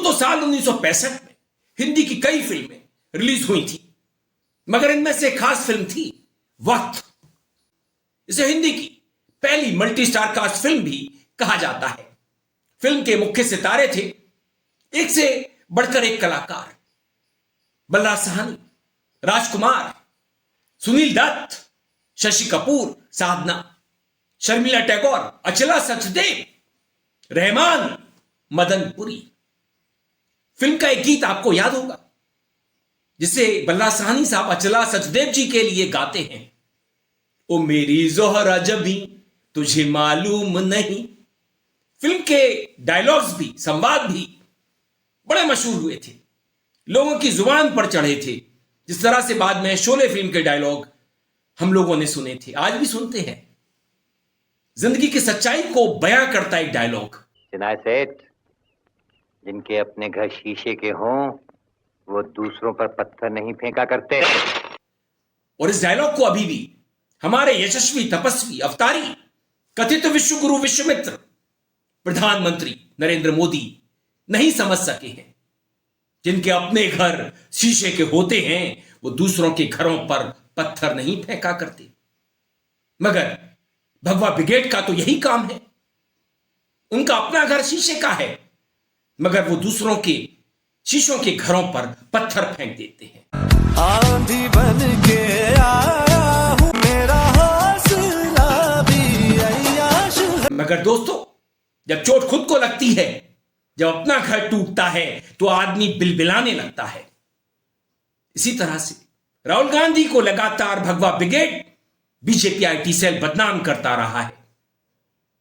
तो साल 1965 में हिंदी की कई फिल्में रिलीज हुई थी, मगर इनमें से एक खास फिल्म थी वक्त। इसे हिंदी की पहली मल्टी स्टार कास्ट फिल्म भी कहा जाता है। फिल्म के मुख्य सितारे थे एक से बढ़कर एक कलाकार। बलराज साहनी, राजकुमार, सुनील दत्त, शशि कपूर, साधना, शर्मिला टैगोर, अचला सचदेव, रहमान, मदन पुरी। फिल्म का एक गीत आपको याद होगा जिसे बलराज साहनी साहब अचला सचदेव जी के लिए गाते हैं, ओ मेरी जोहरा जबी तुझे मालूम नहीं। फिल्म के डायलॉग्स भी, संवाद भी बड़े मशहूर हुए थे, लोगों की जुबान पर चढ़े थे, जिस तरह से बाद में शोले फिल्म के डायलॉग हम लोगों ने सुने थे, आज भी सुनते हैं। जिंदगी की सच्चाई को बयां करता एक डायलॉग। चिनाय सेठ, जिनके अपने घर शीशे के हों वो दूसरों पर पत्थर नहीं फेंका करते। और इस डायलॉग को अभी भी हमारे यशस्वी, तपस्वी, अवतारी, कथित विश्व गुरु, विश्वमित्र, प्रधानमंत्री नरेंद्र मोदी नहीं समझ सके हैं। जिनके अपने घर शीशे के होते हैं वो दूसरों के घरों पर पत्थर नहीं फेंका करते। मगर भगवा ब्रिगेड का तो यही काम है। उनका अपना घर शीशे का है, मगर वो दूसरों के शीशों के घरों पर पत्थर फेंक देते हैं। आंधी बन के आया हूं, मेरा हौसला भी अय्याश है। मगर दोस्तों, जब चोट खुद को लगती है, जब अपना घर टूटता है, तो आदमी बिलबिलाने लगता है। इसी तरह से राहुल गांधी को लगातार भगवा ब्रिगेड, बीजेपी आईटी सेल बदनाम करता रहा है।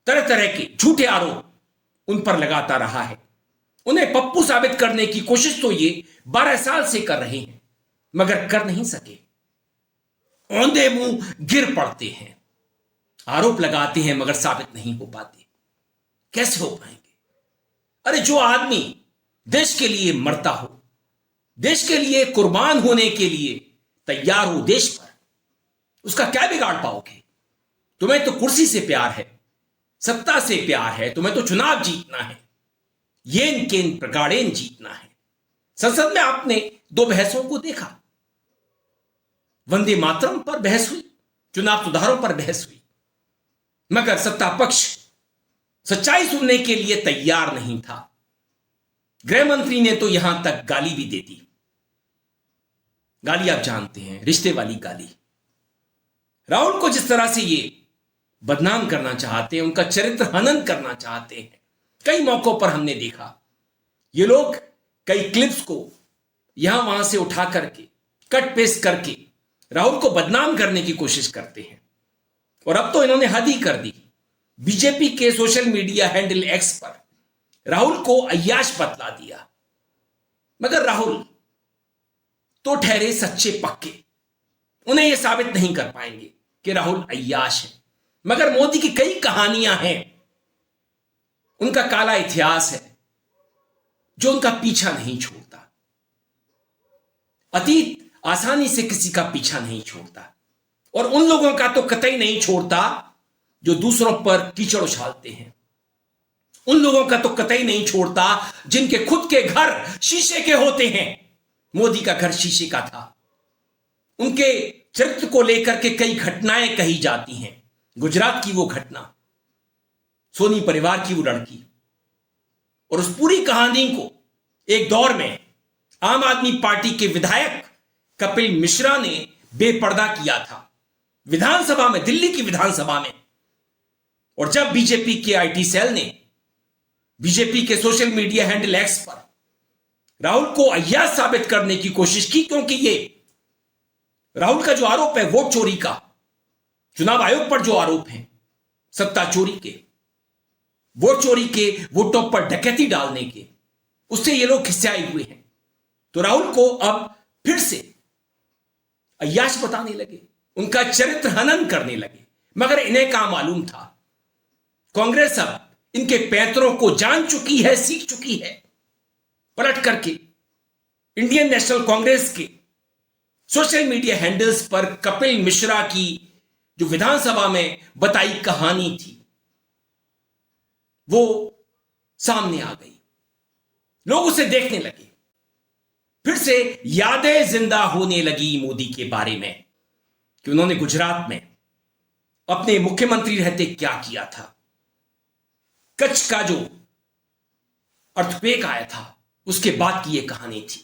तरह तरह के झूठे आरोप उन पर लगाता रहा है। उन्हें पप्पू साबित करने की कोशिश तो ये 12 साल से कर रहे हैं, मगर कर नहीं सके। औंधे मुंह गिर पड़ते हैं, आरोप लगाते हैं मगर साबित नहीं हो पाते। कैसे हो पाएंगे? अरे जो आदमी देश के लिए मरता हो, देश के लिए कुर्बान होने के लिए तैयार हो देश पर, उसका क्या बिगाड़ पाओगे? तुम्हें तो कुर्सी से प्यार है, सत्ता से प्यार है, तुम्हें तो चुनाव जीतना है, येन केन प्रगाड़ेन जीतना है। संसद में आपने 2 बहसों को देखा। वंदे मातरम पर बहस हुई, चुनाव सुधारों पर बहस हुई, मगर सत्ता पक्ष सच्चाई सुनने के लिए तैयार नहीं था। गृह मंत्री ने तो यहां तक गाली भी दे दी। गाली आप जानते हैं, रिश्ते वाली गाली। राहुल को जिस तरह से ये बदनाम करना चाहते हैं, उनका चरित्र हनन करना चाहते हैं, कई मौकों पर हमने देखा। ये लोग कई क्लिप्स को यहां वहां से उठा करके, कट पेस्ट करके राहुल को बदनाम करने की कोशिश करते हैं। और अब तो इन्होंने हद ही कर दी। बीजेपी के सोशल मीडिया हैंडल एक्स पर राहुल को अय्याश बतला दिया। मगर राहुल तो ठहरे सच्चे पक्के, उन्हें यह साबित नहीं कर पाएंगे कि राहुल अय्याश है। मगर मोदी की कई कहानियां हैं, उनका काला इतिहास है जो उनका पीछा नहीं छोड़ता। अतीत आसानी से किसी का पीछा नहीं छोड़ता, और उन लोगों का तो कतई नहीं छोड़ता जो दूसरों पर कीचड़ उछालते हैं। उन लोगों का तो कतई नहीं छोड़ता जिनके खुद के घर शीशे के होते हैं। मोदी का घर शीशे का था। उनके चरित्र को लेकर के कई घटनाएं कही जाती हैं। गुजरात की वो घटना, सोनी परिवार की वो लड़की, और उस पूरी कहानी को एक दौर में आम आदमी पार्टी के विधायक कपिल मिश्रा ने बेपर्दा किया था विधानसभा में, दिल्ली की विधानसभा में। और जब बीजेपी के आईटी सेल ने बीजेपी के सोशल मीडिया हैंडल एक्स पर राहुल को अय्याश साबित करने की कोशिश की, क्योंकि ये राहुल का जो आरोप है वोट चोरी का, चुनाव आयोग पर जो आरोप है सत्ता चोरी के, वोट चोरी के, वोटों पर डकैती डालने के, उससे ये लोग खिसियाए हुए हैं। तो राहुल को अब फिर से अय्याश बताने लगे, उनका चरित्र हनन करने लगे। मगर इन्हें क्या मालूम था, कांग्रेस अब इनके पैंतरों को जान चुकी है, सीख चुकी है। पलट करके इंडियन नेशनल कांग्रेस के सोशल मीडिया हैंडल्स पर कपिल मिश्रा की जो विधानसभा में बताई कहानी थी वो सामने आ गई। लोग उसे देखने लगे। फिर से यादें जिंदा होने लगी मोदी के बारे में कि उन्होंने गुजरात में अपने मुख्यमंत्री रहते क्या किया था। कच्छ का जो अर्थक्वेक आया था उसके बाद की यह कहानी थी।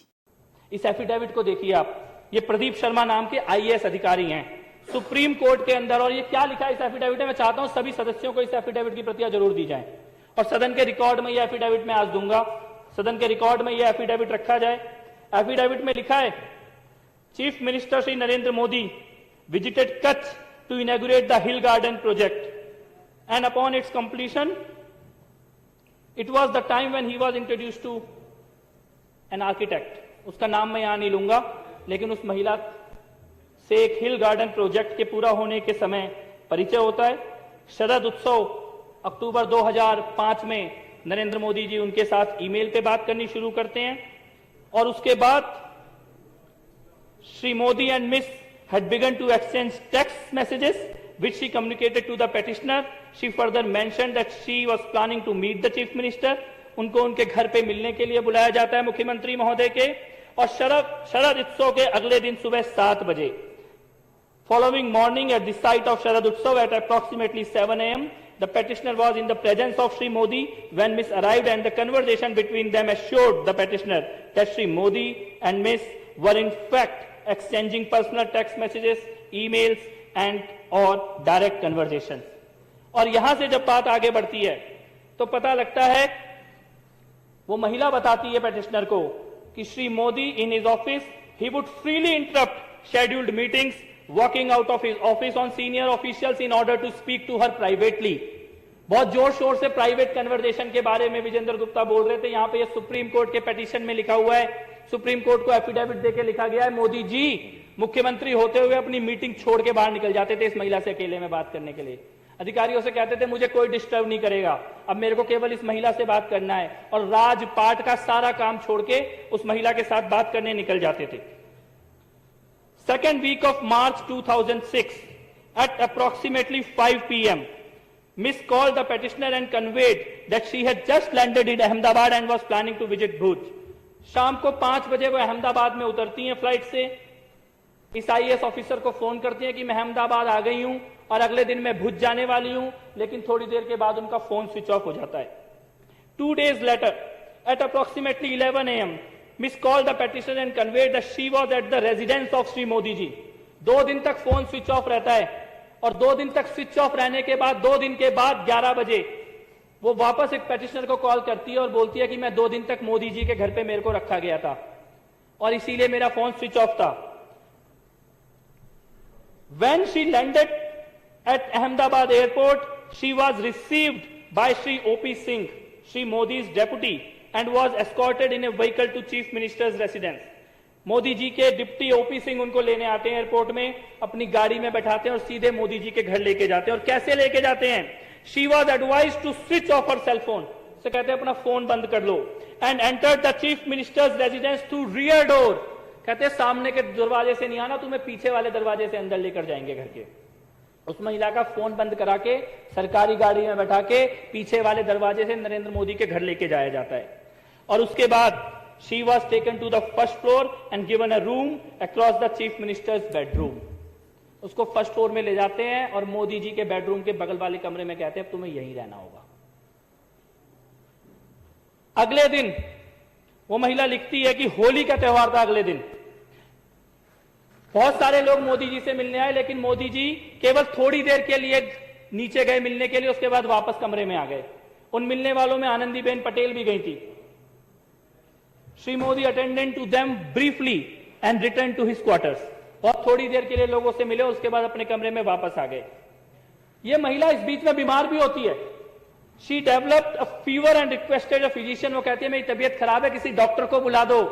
इस एफिडेविट को देखिए आप, ये प्रदीप शर्मा नाम के आईएएस अधिकारी हैं सुप्रीम कोर्ट के अंदर, और ये क्या लिखा है इस एफिडेविट में। मैं चाहता हूं सभी सदस्यों को इस एफिडेविट की प्रतियां जरूर दी जाएं और सदन के रिकॉर्ड में यह एफिडेविट मैं आज दूंगा, सदन के रिकॉर्ड में यह एफिडेविट रखा जाए। एफिडेविट में लिखा है, chief minister Shri Narendra Modi visited Kutch to inaugurate the hill garden project and upon its completion it was the time when he was introduced to an architect. उसका नाम मैं यहां नहीं लूंगा, लेकिन उस महिला से एक हिल गार्डन प्रोजेक्ट के पूरा होने के समय परिचय होता है। शरद उत्सव अक्टूबर 2005 में नरेंद्र मोदी जी उनके साथ ईमेल पे बात करनी शुरू करते हैं और उसके बाद Shri Modi and miss had begun to exchange text messages which she communicated to the petitioner. She further mentioned that she was planning to meet the chief minister. उनको उनके घर पे मिलने के लिए बुलाया जाता है मुख्यमंत्री महोदय के। और शरद उत्सव के अगले दिन सुबह 7 बजे, following morning at the site of Sharad Utsav at approximately 7 a.m. the petitioner was in the presence of Shri Modi when Miss arrived, and the conversation between them assured the petitioner that Shri Modi and Miss were in fact exchanging personal text messages, emails and or direct conversations. और यहां से जब बात आगे बढ़ती है तो पता लगता है, वो महिला बताती है पेटिशनर को कि Shri Modi in his office he would freely interrupt scheduled meetings, walking out of his office on senior officials in order to speak to her privately. बहुत जोर शोर से प्राइवेट कन्वर्सेशन के बारे में विजेंद्र गुप्ता बोल रहे थे। यहां पे ये सुप्रीम कोर्ट के पिटीशन में लिखा हुआ है, सुप्रीम कोर्ट को एफिडेविट देके लिखा गया है, मोदी जी मुख्यमंत्री होते हुए अपनी मीटिंग छोड़ के बाहर निकल जाते थे इस महिला से अकेले में बात करने के लिए। अधिकारियों से कहते थे मुझे कोई डिस्टर्ब नहीं करेगा, अब मेरे को केवल इस महिला से बात करना है, और राजपाट का सारा काम छोड़ के उस महिला के साथ बात करने निकल जाते थे। Second week of March 2006 at approximately 5 p.m. Miss called the petitioner and conveyed that she had just landed in Ahmedabad and was planning to visit Bhuj. शाम को 5 बजे वो अहमदाबाद में उतरती हैं फ्लाइट से। इस आईएएस ऑफिसर को फोन करती हैं कि मैं अहमदाबाद आ गई हूं और अगले दिन मैं भुज जाने वाली हूं, लेकिन थोड़ी देर के बाद उनका फोन स्विच ऑफ हो जाता है। 2 days later at approximately 11 a.m. Miss called the petitioner and conveyed that she was at the residence of Shri Modi ji. 2 दिन तक फोन स्विच ऑफ रहता है और 2 दिन तक स्विच ऑफ रहने के बाद 2 दिन के बाद 11 बजे वो वापस एक पेटिशनर को कॉल करती है और बोलती है कि मैं 2 दिन तक मोदी जी के घर पे मेरे को रखा गया था और इसीलिए मेरा फोन स्विच ऑफ था। When she landed at Ahmedabad airport, she was received by Shri O.P. Singh, Shri Modi's deputy, and was escorted in a vehicle to Chief Minister's residence. Modi ji के डिप्टी ओपी सिंह उनको लेने आते हैं airport में, अपनी गाड़ी में बैठाते हैं और सीधे मोदी जी के घर लेके जाते हैं। और कैसे लेके जाते हैं? She was advised to switch off her cell phone. से कहते हैं अपना फोन बंद कर लो। And entered the Chief Minister's residence through rear door. कहते हैं सामने के दरवाजे से नहीं आना, तुम्हें पीछे वाले दरवाजे से अंदर लेकर जाएंगे घर के। उस महिला का फोन बंद करा के सरकारी गाड़ी में बैठा के पीछे वाले दरवाजे से नरेंद्र मोदी के घर लेके जाया जाता है। और उसके बाद she was taken to the first floor and given a room across the Chief Minister's bedroom. उसको फर्स्ट फ्लोर में ले जाते हैं और मोदी जी के बेडरूम के बगल वाले कमरे में कहते हैं अब तुम्हें यहीं रहना होगा। अगले दिन वो महिला लिखती है कि होली का त्योहार था अगले दिन। बहुत सारे लोग मोदी जी से मिलने आए, लेकिन मोदी जी केवल थोड़ी देर के लिए नीचे गए मिलने के लिए, उसके बाद वापस कमरे में आ गए। उन मिलने वालों में आनंदीबेन पटेल भी गई थी। Shri Modi attended to them briefly and return to his quarters. बहुत थोड़ी देर के लिए लोगों से मिले, उसके बाद अपने कमरे में वापस आ गए। यह महिला इस बीच में बीमार भी होती है। She developed a fever and requested a physician. वो कहती है मेरी तबीयत खराब है, किसी डॉक्टर को बुला दो।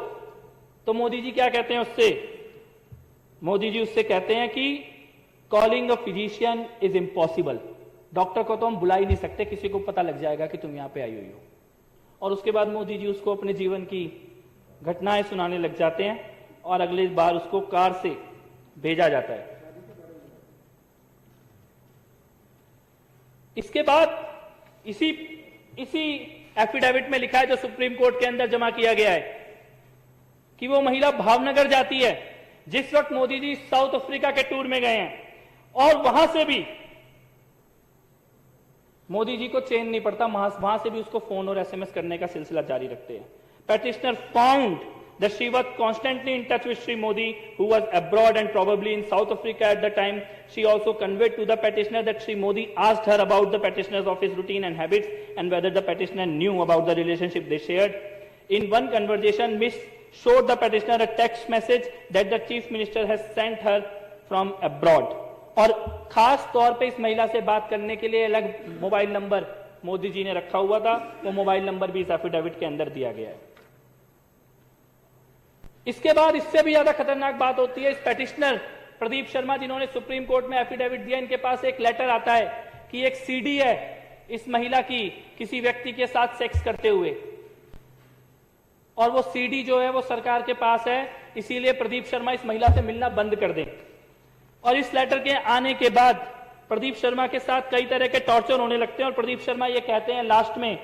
तो मोदी जी क्या कहते हैं उससे? मोदी जी उससे कहते हैं कि calling a physician is impossible. Doctor को तो हम बुला ही नहीं सकते, किसी को पता लग जाएगा कि तुम यहां पे आई हुई हो। और उसके बाद मोदी जी उसको अपने जीवन की घटनाएं सुनाने लग जाते हैं और अगली बार उसको कार से भेजा जाता है। इसके बाद इसी एफिडेविट में लिखा है, जो सुप्रीम कोर्ट के अंदर जमा किया गया है, कि वो महिला भावनगर जाती है जिस वक्त मोदी जी साउथ अफ्रीका के टूर में गए हैं, और वहां से भी मोदी जी को चैन नहीं पड़ता, वहां से भी उसको फोन और एसएमएस करने का सिलसिला जारी रखते हैं। Petitioner found that she was constantly in touch with Sri Modi, who was abroad and probably in South Africa at the time. She also conveyed to the petitioner that Sri Modi asked her about the petitioner's office routine and habits and whether the petitioner knew about the relationship they shared. In one conversation, Miss showed the petitioner a text message that the Chief Minister has sent her from abroad. और खास तौर पे इस महिला से बात करने के लिए अलग मोबाइल नंबर मोदी जी ने रखा हुआ था, वो मोबाइल नंबर भी इस एफिडेविट के अंदर दिया गया है। इसके बाद इससे भी ज्यादा खतरनाक बात होती है, इस पेटिशनर प्रदीप शर्मा जिन्होंने सुप्रीम कोर्ट में एफिडेविट दिया, इनके पास एक लेटर आता है कि एक सीडी है इस महिला की किसी व्यक्ति के साथ सेक्स करते हुए, और वो सीडी जो है वो सरकार के पास है, इसीलिए प्रदीप शर्मा इस महिला से मिलना बंद कर दें। और इस लेटर के आने के बाद प्रदीप शर्मा के साथ कई तरह के टॉर्चर होने लगते हैं, और प्रदीप शर्मा ये कहते हैं लास्ट में,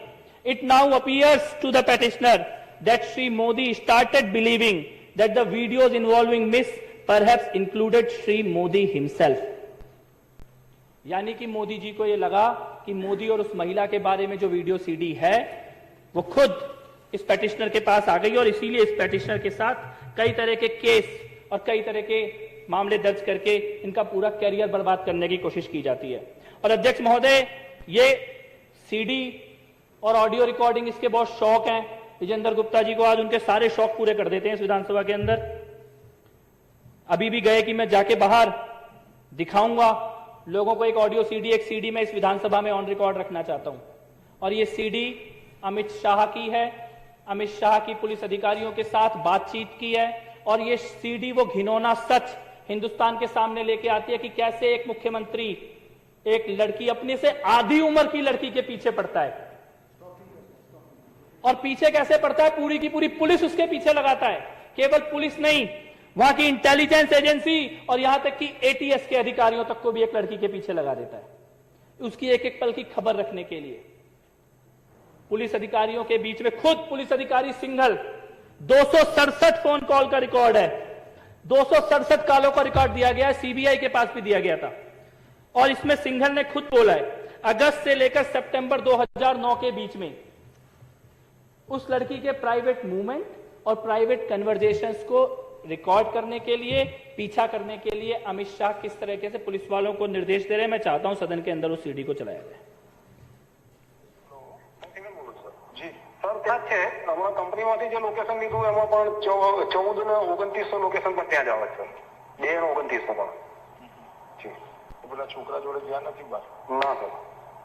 it now appears to the petitioner that Sri Modi started believing that the videos involving Miss perhaps included Sri Modi himself. यानी कि मोदी जी को यह लगा कि मोदी और उस महिला के बारे में जो वीडियो सीडी है वो खुद इस पेटिशनर के पास आ गई, और इसीलिए इस पेटिशनर के साथ कई तरह के केस और कई तरह के मामले दर्ज करके इनका पूरा कैरियर बर्बाद करने की कोशिश की जाती है। और अध्यक्ष महोदय, ये सीडी और ऑडियो रिकॉर्डिंग इसके बहुत शौक हैं। विजेंद्र गुप्ता जी को आज उनके सारे शौक पूरे कर देते हैं इस विधानसभा के अंदर। अभी भी गए कि मैं जाके बाहर दिखाऊंगा लोगों को एक ऑडियो सीडी, एक सीडी मैं इस विधानसभा में ऑन रिकॉर्ड रखना चाहता हूं, और ये सीडी अमित शाह की है, अमित शाह की पुलिस अधिकारियों के साथ बातचीत की है, और ये सीडी वो घिनौना सच हिंदुस्तान के सामने लेके आती है कि कैसे एक मुख्यमंत्री एक लड़की, अपने से आधी उम्र की लड़की के पीछे पड़ता है, और पीछे कैसे पड़ता है, पूरी की पूरी पुलिस उसके पीछे लगाता है। केवल पुलिस नहीं, वहां की इंटेलिजेंस एजेंसी और यहां तक कि एटीएस के अधिकारियों तक को भी एक लड़की के पीछे लगा देता है, उसकी एक एक पल की खबर रखने के लिए। पुलिस अधिकारियों के बीच में खुद पुलिस अधिकारी सिंघल, 267 फोन कॉल का रिकॉर्ड है, 267 कॉलों का रिकॉर्ड दिया गया है, सीबीआई के पास भी दिया गया था। और इसमें सिंघल ने खुद बोला है, अगस्त से लेकर सितंबर 2009 के बीच में उस लड़की के प्राइवेट मूवमेंट और प्राइवेट कन्वर्जेशंस को रिकॉर्ड करने के लिए, पीछा करने के लिए अमित शाह किस तरीके से पुलिस वालों को निर्देश दे रहे हैं, मैं चाहता हूं सदन के अंदर उस सीडी को चलाया जाए। जी सर, क्या है हमारा कंपनी में जो लोकेशन लीधु एम 14 ने 2900 लोकेशन पर त्या जावे सर, 2 ने 2900 पर जी। પેલા છોકરા જોડે ગયા નથી બાર ના સર,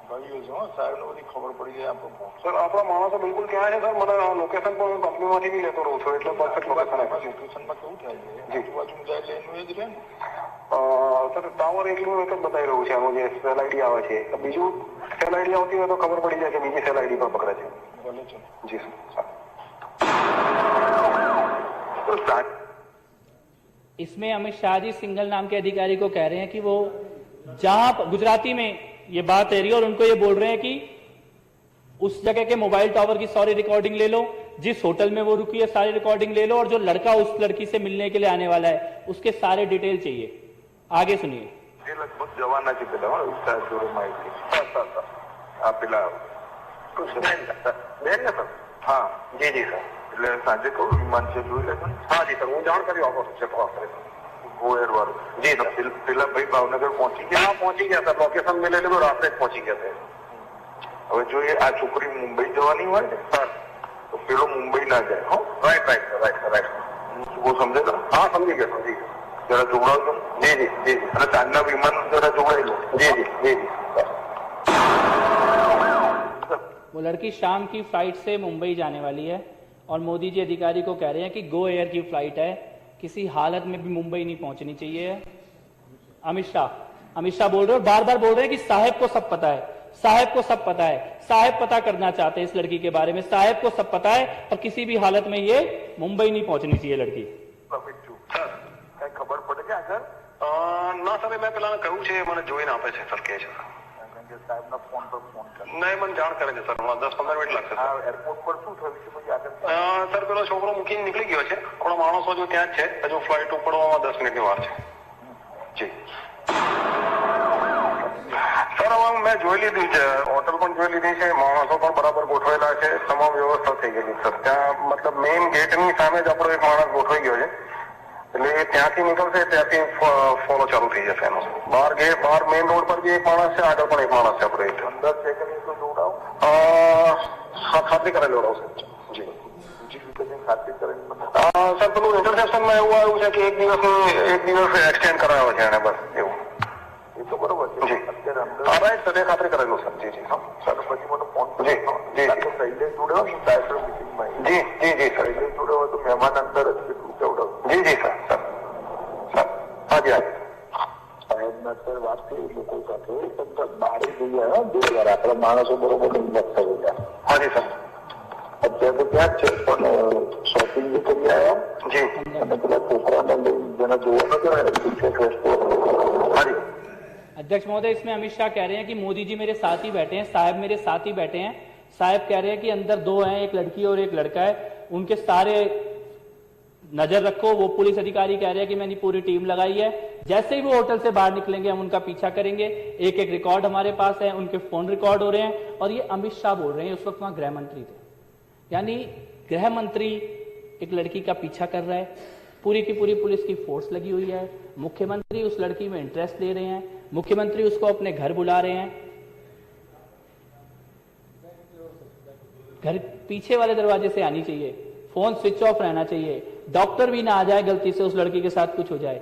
ભાઈઓ છો સાહેબ ને બધી ખબર પડી જાય આપણો સર, આપણા માણસો બિલકુલ ત્યાં છે સર, મને લોકેશન પણ હું કંપનીમાંથી બી લેતો રહું છું, એટલે પરફેક્ટ લોકેશન આપે છે। લોકેશનમાં કેવું થાય છે જી। આજુબાજુ જાય એટલે એનું એ જ રહે ને સર ટાવર એકલું એક જ બતાવી રહ્યું છે, એનું જે સેલ આઈડી આવે છે, બીજું સેલ આઈડી આવતી હોય તો ખબર પડી જાય કે બીજી સેલ આઈડી પર પકડે છે। ભલે ચલો जी सर। इसमें अमित शाह जी सिंघल नाम के अधिकारी को कह रहे हैं कि वो जहां गुजराती में ये बात है रही, और उनको ये बोल रहे हैं कि उस जगह के मोबाइल टावर की सारी रिकॉर्डिंग ले लो, जिस होटल में वो रुकी है सारी रिकॉर्डिंग ले लो, और जो लड़का उस लड़की से मिलने के लिए आने वाला है उसके सारे डिटेल चाहिए। आगे सुनिए। લગભગ જવાના છે પેલા વિસ્તાર જોડે માહિતી આ પેલા બેન ને સર? હા जी जी सर। એટલે સાંજે કહું વિમાન છે જોઈ લેજો ને हाँ जी सर, હું જાણ કરી આપો છે ગોયર વાળું जी सर। પેલા ભાઈ ભાવનગર પહોંચી ગયા हाँ पहुंची गया सर, लोकेशन में ले लो, रात में पहुंची गया सर। હવે જો એ આ છોકરી મુંબઈ જવાની હોય ને सर તો પેલો મુંબઈ ના જાય હો right right sir, right sir, right. वो समझे ना हाँ समझी गया, समझी गया। જરા જોડાવજો जी जी जी जी અને સાંજના વિમાન જરા જોડાઈ લો जी जी जी जी सर। वो लड़की शाम की फ्लाइट से मुंबई जाने वाली है, और मोदी जी अधिकारी को कह रहे हैं कि गो एयर की फ्लाइट है, किसी हालत में भी मुंबई नहीं पहुंचनी चाहिए। अमित शाह बोल रहे हैं, बार बार बोल रहे हैं कि साहब को सब पता है, साहब को सब पता है, साहब पता करना चाहते हैं इस लड़की के बारे में, साहब को सब पता है, और किसी भी हालत में ये मुंबई नहीं पहुंचनी चाहिए लड़की। કઈ ખબર પડે કે આગળ ના સર, મેં પેલા કહ્યું છે, મને જોઈને આપે છે સર, કહે છે સર। સાહેબના ફોન પર ફોન કરો. નહીં, મને જાણ કરે છે સર. હમણાં 10-15 મિનિટ લાગશે. આ એરપોર્ટ પર શું થયું છે પછી આગળ? સર, પેલો છોકરો મૂકીને નીકળી ગયો છે. થોડા માણસો જો ત્યાં જ છે. હજુ ફ્લાઇટ ઉપડવામાં 10 મિનિટની વાર છે. જી સર, હવે મેં જોઈ લીધી છે, હોટલ પણ જોઈ લીધી છે, માણસો પણ બરાબર ગોઠવેલા છે, તમામ વ્યવસ્થા થઈ ગયેલી સર. ત્યાં મતલબ મેઇન ગેટની સામે જ આપણો એક માણસ ગોઠવાઈ ગયો છે, એટલે એ ત્યાંથી નીકળશે ત્યાંથી ફોલો ચાલુ થઈ જશે એનો. બહાર મેઇન રોડ પર બી એક માણસ છે, આગળ પણ એક માણસ છે આપણે. અંદર છે કે નહીં તો જોડાવ. હા, ખાતરી કરેલી જોડાવશે. જી બીજી રીતે કંઈ ખાતરી કરીને મને સર, પેલું ઇન્ટરસેપ્શનમાં એવું આવ્યું છે કે એક દિવસ એક્સટેન્ડ કરાયો છે એને, બસ એવું. એ તો બરોબર છે. જી અત્યારે અંદર હા, રાઈટ સર, એ ખાતરી કરેલું સર. જી હા સર પછી મને ફોન જી જી તો શૈલેષ જોડ્યો ને ડાયરેક્ટર મિટિંગમાં જી જી જી સર. શૈલેષ જોડ્યો હોય તો મહેમાન અંદર જ કેટલું કેવડાવ જી જી સર. સર હાજી હાજી સાહેબના સર વાત થઈ લોકો સાથે બહાર જઈએ બે વાર આપણા માણસો બરોબર ઇન્વેસ્ટ થઈ ગયા. હાજી સર. અત્યારે તો ત્યાં જ છે પણ શોપિંગ બી કરી આવ્યા जी અને પેલા છોકરાને લઈને જેને જોવા નથી हाजी अध्यक्ष महोदय, इसमें अमित शाह कह रहे हैं कि मोदी जी मेरे साथ ही बैठे हैं, साहब मेरे साथ ही बैठे हैं। साहब कह रहे हैं कि अंदर दो हैं, एक लड़की और एक लड़का है, उनके सारे नजर रखो। वो पुलिस अधिकारी कह रहे हैं कि मैंने पूरी टीम लगाई है, जैसे ही वो होटल से बाहर निकलेंगे हम उनका पीछा करेंगे। एक एक रिकॉर्ड हमारे पास है, उनके फोन रिकॉर्ड हो रहे हैं। और ये अमित शाह बोल रहे हैं, उस वक्त वहां गृह मंत्री थे, यानी गृह मंत्री एक लड़की का पीछा कर रहा है, पूरी की पूरी पुलिस की फोर्स लगी हुई है, मुख्यमंत्री उस लड़की में इंटरेस्ट ले रहे हैं, मुख्यमंत्री उसको अपने घर बुला रहे हैं। घर पीछे वाले दरवाजे से आनी चाहिए, फोन स्विच ऑफ रहना चाहिए, डॉक्टर भी ना आ जाए गलती से उस लड़की के साथ कुछ हो जाए।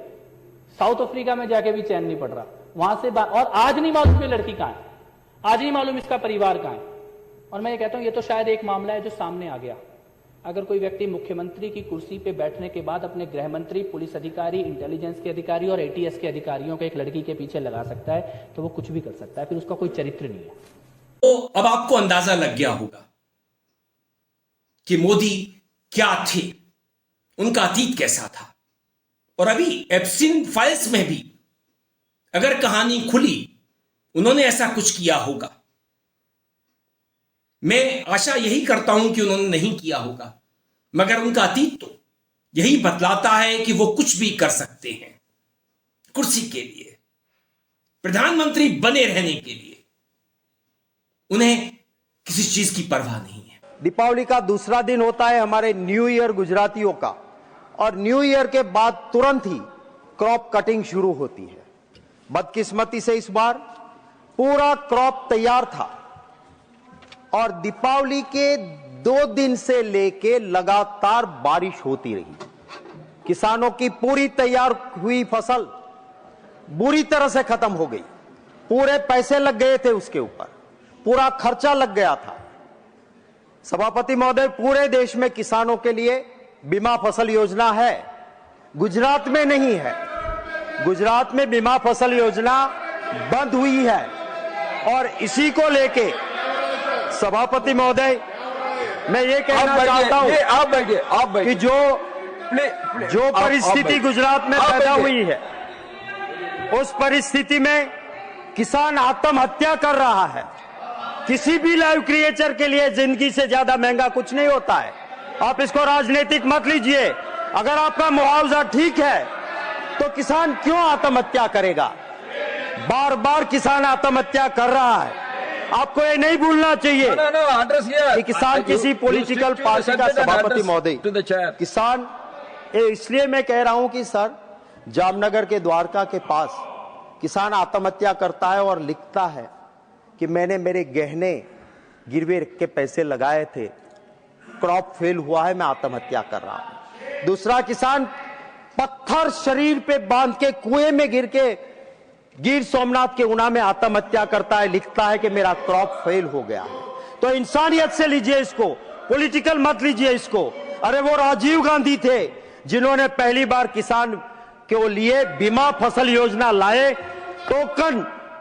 साउथ अफ्रीका में जाके भी चैन नहीं पड़ रहा वहां से और आज नहीं मालूम ये लड़की कहां है, आज नहीं मालूम इसका परिवार कहां है। और मैं ये कहता हूं ये तो शायद एक मामला है जो सामने आ गया। अगर कोई व्यक्ति मुख्यमंत्री की कुर्सी पे बैठने के बाद अपने गृह मंत्री, पुलिस अधिकारी, इंटेलिजेंस के अधिकारी और एटीएस के अधिकारियों को एक लड़की के पीछे लगा सकता है तो वो कुछ भी कर सकता है, फिर उसका कोई चरित्र नहीं है। तो अब आपको अंदाजा लग गया होगा कि मोदी क्या थे, उनका अतीत कैसा था। और अभी एप्सिन फाइल्स में भी अगर कहानी खुली, उन्होंने ऐसा कुछ किया होगा। मैं आशा यही करता हूं कि उन्होंने नहीं किया होगा, मगर उनका अतीत तो यही बतलाता है कि वो कुछ भी कर सकते हैं कुर्सी के लिए, प्रधानमंत्री बने रहने के लिए। उन्हें किसी चीज की परवाह नहीं है। दीपावली का दूसरा दिन होता है हमारे न्यू ईयर गुजरातियों का, और न्यू ईयर के बाद तुरंत ही क्रॉप कटिंग शुरू होती है। बदकिस्मती से इस बार पूरा क्रॉप तैयार था और दीपावली के 2 दिन से लेके लगातार बारिश होती रही। किसानों की पूरी तैयार हुई फसल बुरी तरह से खत्म हो गई, पूरे पैसे लग गए थे उसके ऊपर, पूरा खर्चा लग गया था। सभापति महोदय, पूरे देश में किसानों के लिए बीमा फसल योजना है, गुजरात में नहीं है। गुजरात में बीमा फसल योजना बंद हुई है और इसी को लेके सभापति महोदय मैं ये कहना चाहता हूं कि जो परिस्थिति गुजरात में पैदा हुई है, उस परिस्थिति में किसान आत्महत्या कर रहा है। किसी भी लाइव क्रिएचर के लिए जिंदगी से ज्यादा महंगा कुछ नहीं होता है। आप इसको राजनीतिक मत लीजिए। अगर आपका मुआवजा ठीक है तो किसान क्यों आत्महत्या करेगा? बार बार किसान आत्महत्या कर रहा है। आपको ये नहीं भूलना चाहिए कि किसान किसी पॉलिटिकल पार्टी का सभापति महोदय, किसान इसलिए मैं कह रहा हूं कि सर, जामनगर के द्वारका के पास किसान आत्महत्या करता है और लिखता है कि मैंने मेरे गहने गिरवे के पैसे लगाए थे, क्रॉप फेल हुआ है, मैं आत्महत्या कर रहा हूं। दूसरा किसान पत्थर शरीर पे बांध के कुएं में गिर के गिर सोमनाथ के ऊना में आत्महत्या करता है, लिखता है कि मेरा क्रॉप फेल हो गया है। तो इंसानियत से लीजिए इसको, पॉलिटिकल मत लीजिए इसको। अरे वो राजीव गांधी थे जिन्होंने पहली बार किसान के लिए बीमा फसल योजना लाए।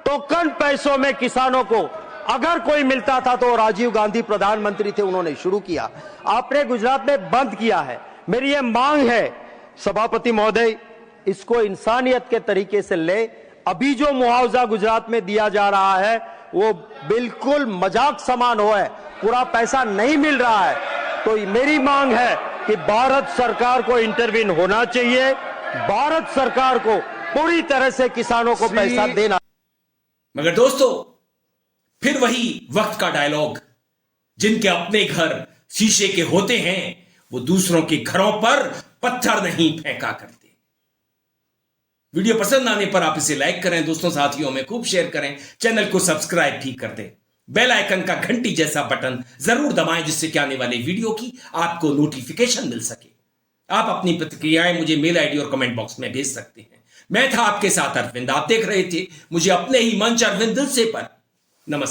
टोकन पैसों में किसानों को अगर कोई मिलता था तो राजीव गांधी प्रधानमंत्री थे, उन्होंने शुरू किया। आपने गुजरात में बंद किया है। मेरी ये मांग है सभापति महोदय, इसको इंसानियत के तरीके से ले। अभी जो मुआवजा गुजरात में दिया जा रहा है वो बिल्कुल मजाक समान हो है, पूरा पैसा नहीं मिल रहा है। तो मेरी मांग है कि भारत सरकार को इंटरवीन होना चाहिए, भारत सरकार को पूरी तरह से किसानों को पैसा देना। मगर दोस्तों, फिर वही वक्त का डायलॉग, जिनके अपने घर शीशे के होते हैं वो दूसरों के घरों पर पत्थर नहीं फेंका करते। वीडियो पसंद आने पर आप इसे लाइक करें, दोस्तों साथियों में खूब शेयर करें, चैनल को सब्सक्राइब भी कर दें, बेल आइकन का घंटी जैसा बटन जरूर दबाएं जिससे कि आने वाले वीडियो की आपको नोटिफिकेशन मिल सके। आप अपनी प्रतिक्रियाएं मुझे मेल आईडी और कमेंट बॉक्स में भेज सकते हैं। मैं था आपके साथ अरविंद, आप देख रहे थे मुझे अपने ही मंच अरविंद दिल से पर। नमस्कार।